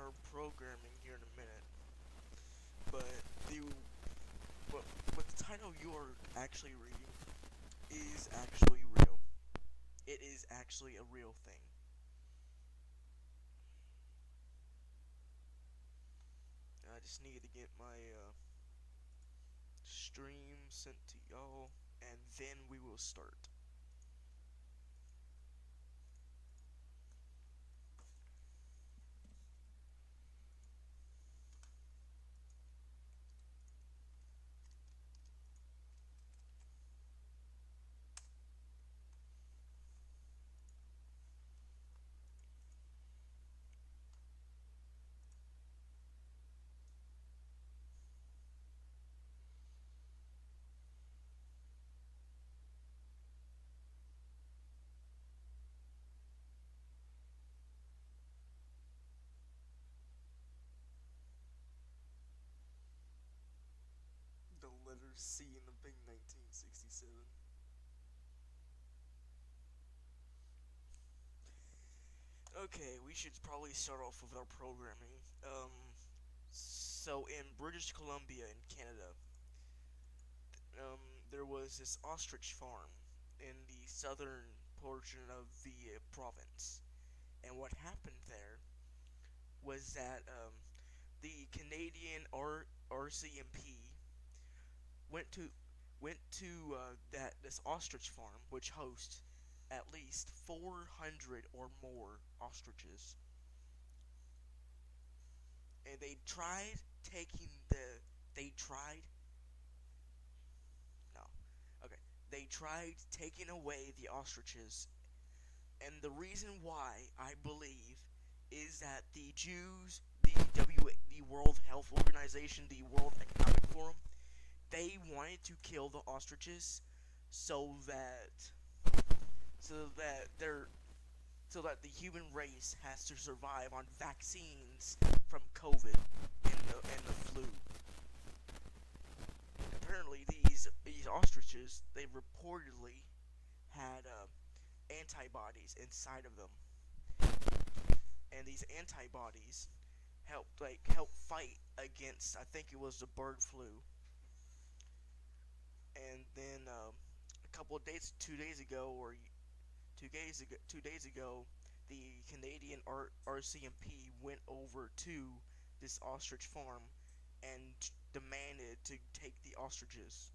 our programming here in a minute, but the what, what the title you are actually reading is actually real. It is actually a real thing. I just need to get my stream sent to y'all, and then we will start. The letter C in the big 1967. Okay, we should probably start off with our programming. So in British Columbia in Canada, um, there was this ostrich farm in the southern portion of the province. And what happened there was that the Canadian RCMP went to that this ostrich farm, which hosts at least 400 or more ostriches, and taking the they tried no okay they tried taking away the ostriches, and the reason why I believe is that the Jews, the World Health Organization, the World Economic Forum, they wanted to kill the ostriches so that so that their so that the human race has to survive on vaccines from COVID and the flu. Apparently, these ostriches, they reportedly had antibodies inside of them, and these antibodies help fight against, I think it was the bird flu. And then a couple of days, 2 days ago, or 2 days ago, the Canadian RCMP went over to this ostrich farm and demanded to take the ostriches,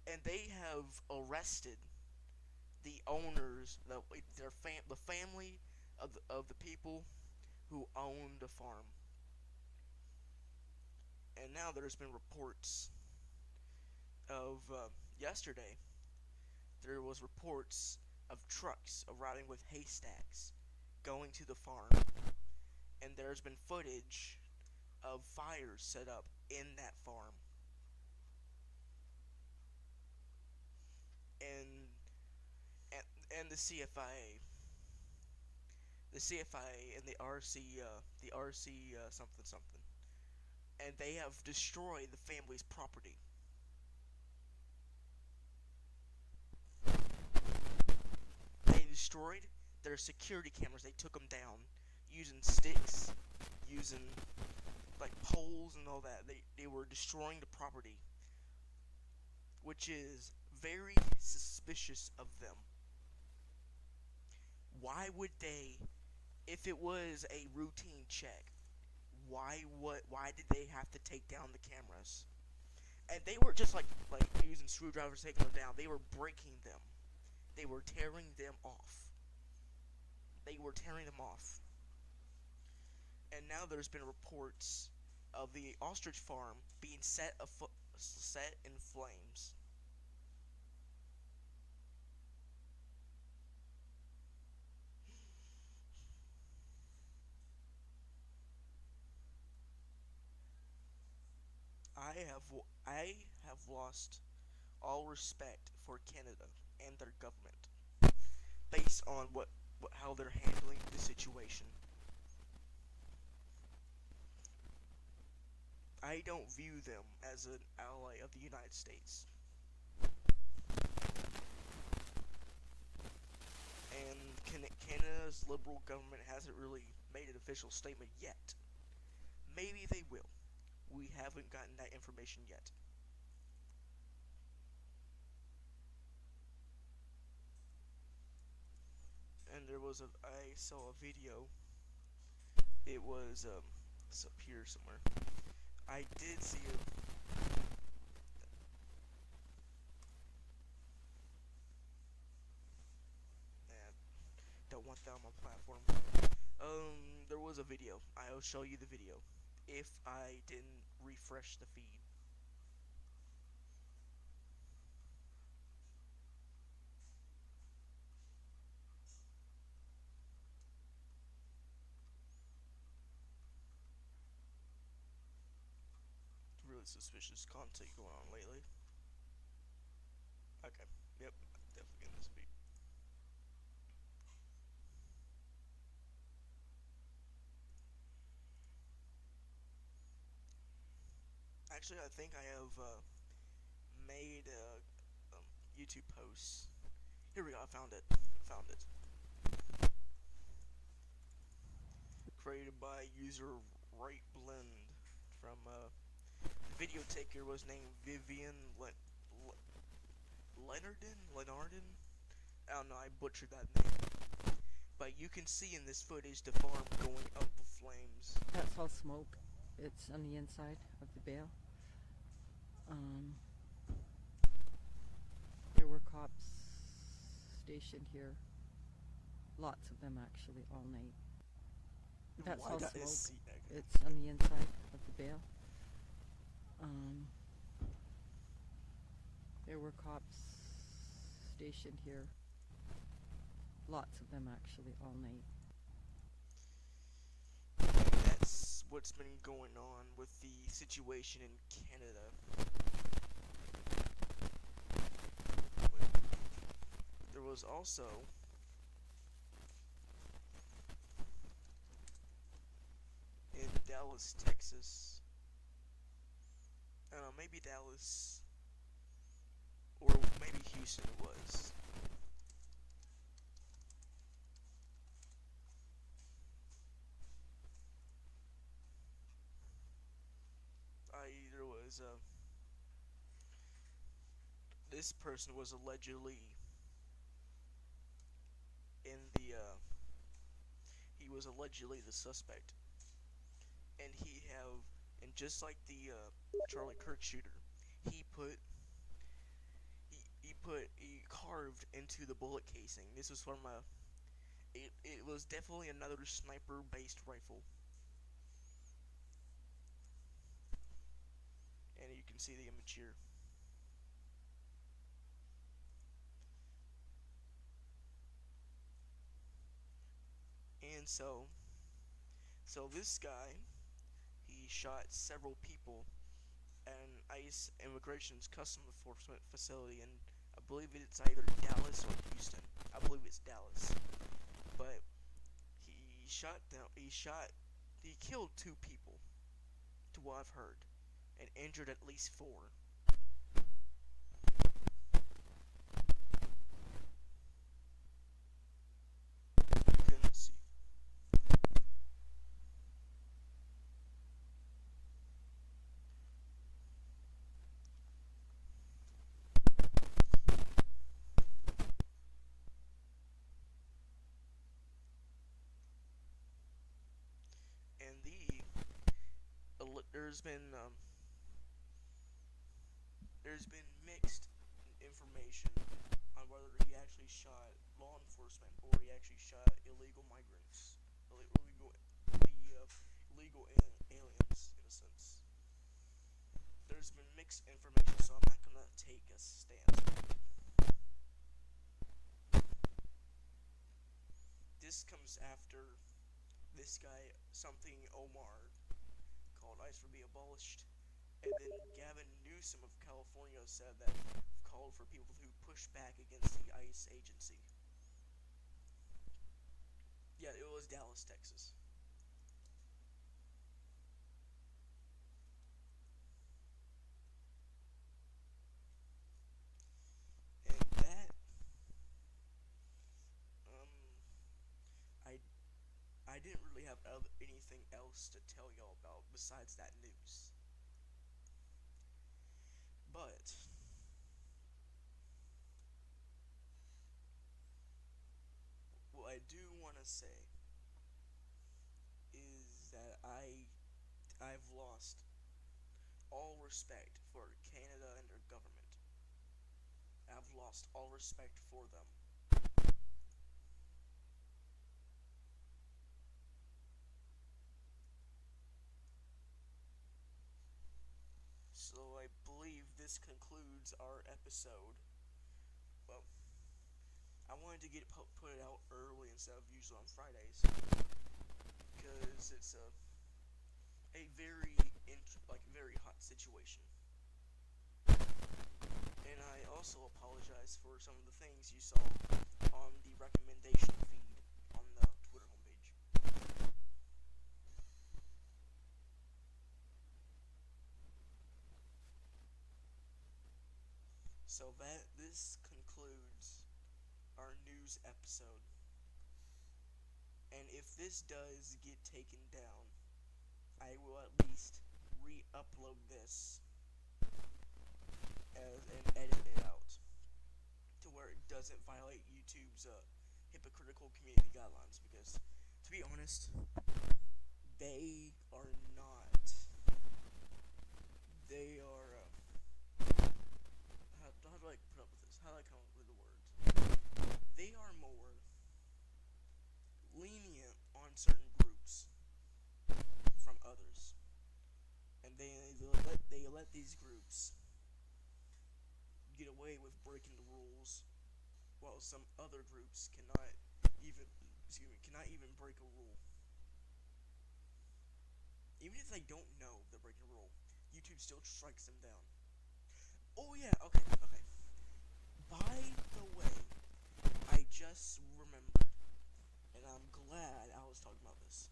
and they have arrested the owners, the family of the people who own the farm. And now there's been reports of yesterday. There was reports of trucks arriving with haystacks going to the farm, and there's been footage of fires set up in that farm. And and the CFIA and the RC something something, and they have destroyed the family's property. They destroyed their security cameras. They took them down using sticks, using like poles and all that. They were destroying the property, which is very suspicious of them. Why would they, if it was a routine check, why did they have to take down the cameras? And they were just like using screwdrivers taking them down. They were breaking them. They were tearing them off. They were tearing them off. And now there's been reports of the ostrich farm being set in flames. I have lost all respect for Canada and their government based on how they're handling the situation. I don't view them as an ally of the United States. And Canada's this liberal government hasn't really made an official statement yet. Maybe they will. We haven't gotten that information yet. And I saw a video. It was, it's up here somewhere. I did see it. Don't want that on my platform. There was a video. I'll show you the video if I didn't refresh the feed. Really suspicious content going on lately. Okay, yep, definitely getting this beat. Actually, I think I have made YouTube posts. Here we go. I found it. Created by user Right Blend from the video taker was named Vivian Lenardin. I don't know. I butchered that name. But you can see in this footage the farm going up with flames. That's all smoke. It's on the inside of the bale. There were cops stationed here. Lots of them actually all night. That's all smoke. It's on the inside of the bale. There were cops stationed here. Lots of them actually all night. And that's what's been going on with the situation in Canada. There was also in Dallas, Texas. I don't know, maybe Dallas or maybe Houston it was. There was this person was allegedly in the he was allegedly the suspect, and and just like the Charlie Kirk shooter, he carved into the bullet casing. This was from it was definitely another sniper based rifle. And you can see the image here. And so this guy, he shot several people at an ICE Immigration's Custom Enforcement facility in, I believe it's either Dallas or Houston. I believe it's Dallas. But he killed 2 people, to what I've heard, and injured at least 4. You can see. And there's been mixed information on whether he actually shot law enforcement or he actually shot illegal migrants, illegal aliens in a sense. There's been mixed information, so I'm not gonna take a stance. This comes after this guy, something Omar, called ICE for be abolished, and then Gavin Newsom of California said that called for people who push back against the ICE agency. Yeah, it was Dallas, Texas. And that, I anything else to tell y'all about besides that news. But what I do want to say is that I've lost all respect for Canada and their government. I've lost all respect for them. So I believe this concludes our episode. Well, I wanted to put it out early instead of usually on Fridays because it's a very very hot situation. And I also apologize for some of the things you saw on the recommendation feed on the Twitter homepage. So this concludes our news episode. And if this does get taken down, I will at least re-upload this and edit it out to where it doesn't violate YouTube's hypocritical community guidelines. Because, to be honest, they are not. They are. How do I put up with this? How do I come up with the words? They are more lenient on certain groups from others, and they let these groups get away with breaking the rules, while some other groups cannot even break a rule. Even if they don't know they're breaking a rule, YouTube still strikes them down. Oh yeah, okay. By the way, I just remembered, and I'm glad I was talking about this.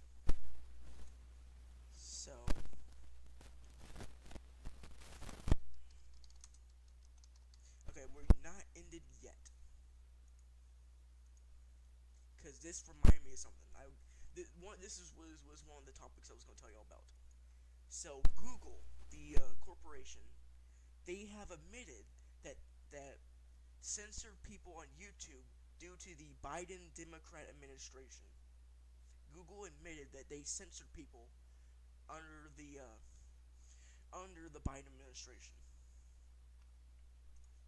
So, okay, we're not ended yet, because this reminded me of something. This was one of the topics I was going to tell you all about. So, Google, the corporation, they have admitted that censored people on YouTube due to the Biden Democrat administration. Google admitted that they censored people under the Biden administration.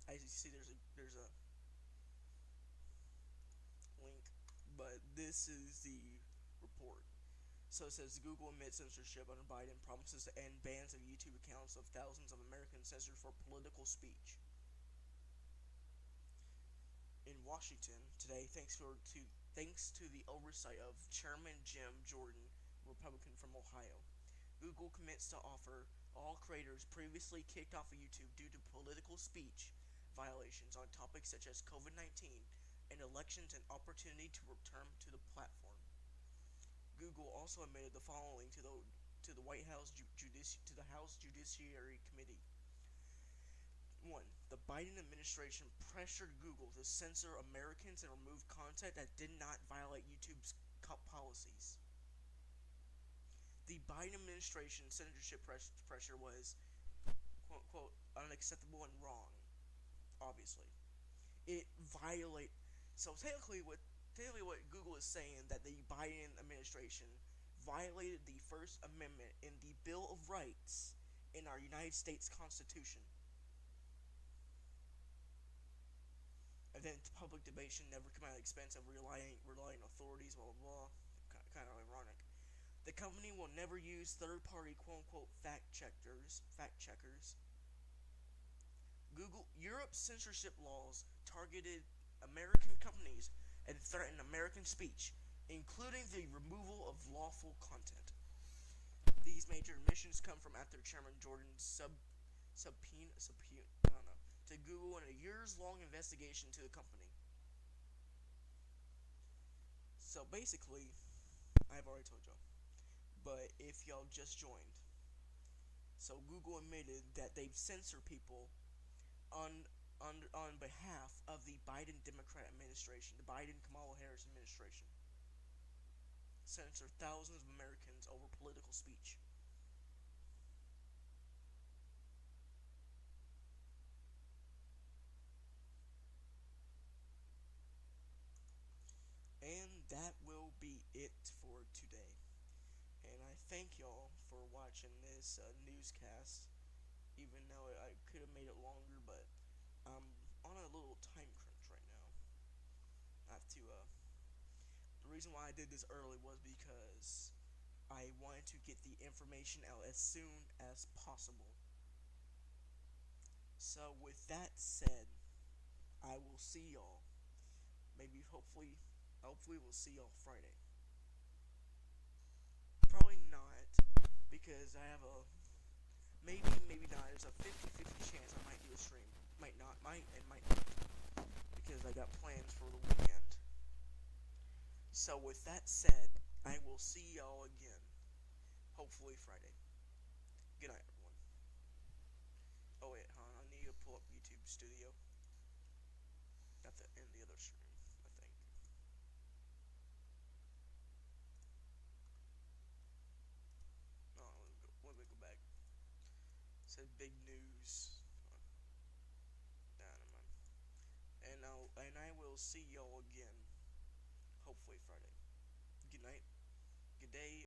As you see, there's a link, but this is the report. So it says Google admits censorship under Biden, promises to end bans of YouTube accounts of thousands of Americans censored for political speech. In Washington today, thanks to the oversight of Chairman Jim Jordan, Republican from Ohio, Google commits to offer all creators previously kicked off of YouTube due to political speech violations on topics such as COVID-19 and elections an opportunity to return to the platform. Google also admitted the following to the House Judiciary Committee. 1. The Biden administration pressured Google to censor Americans and remove content that did not violate YouTube's policies. The Biden administration censorship pressure was, quote, quote, unacceptable and wrong, obviously. It violate. So technically what Google is saying, that the Biden administration violated the First Amendment in the Bill of Rights in our United States Constitution. And then public debate should never come at the expense of relying on authorities, blah, blah, blah. Kind of ironic. The company will never use third-party quote-unquote fact checkers. Europe's censorship laws targeted American companies and threatened American speech, including the removal of lawful content. These major admissions come from after Chairman Jordan's subpoena to Google in a years-long investigation to the company. So basically, I've already told y'all, but if y'all just joined, so Google admitted that they've censored people on behalf of the Biden Democrat administration, the Biden Kamala Harris administration. censor thousands of Americans over political speech. And that will be it for today. And I thank y'all for watching this newscast. Even though I could have made it longer, but I'm on a little time crunch right now. I have to. The reason why I did this early was because I wanted to get the information out as soon as possible. So with that said, I will see y'all. Maybe hopefully we'll see y'all Friday. Probably not, because I have a maybe not. There's a 50-50 chance I might do a stream. Might not, might and might not, because I got plans for the weekend. So with that said, I will see y'all again. Hopefully Friday. Good night, everyone. Oh wait, I need to pull up YouTube Studio. Got to end the other stream, I think. Oh, let me go back. It said big news. Nah, never mind. And I will see y'all again. Hopefully Friday. Good night. Good day.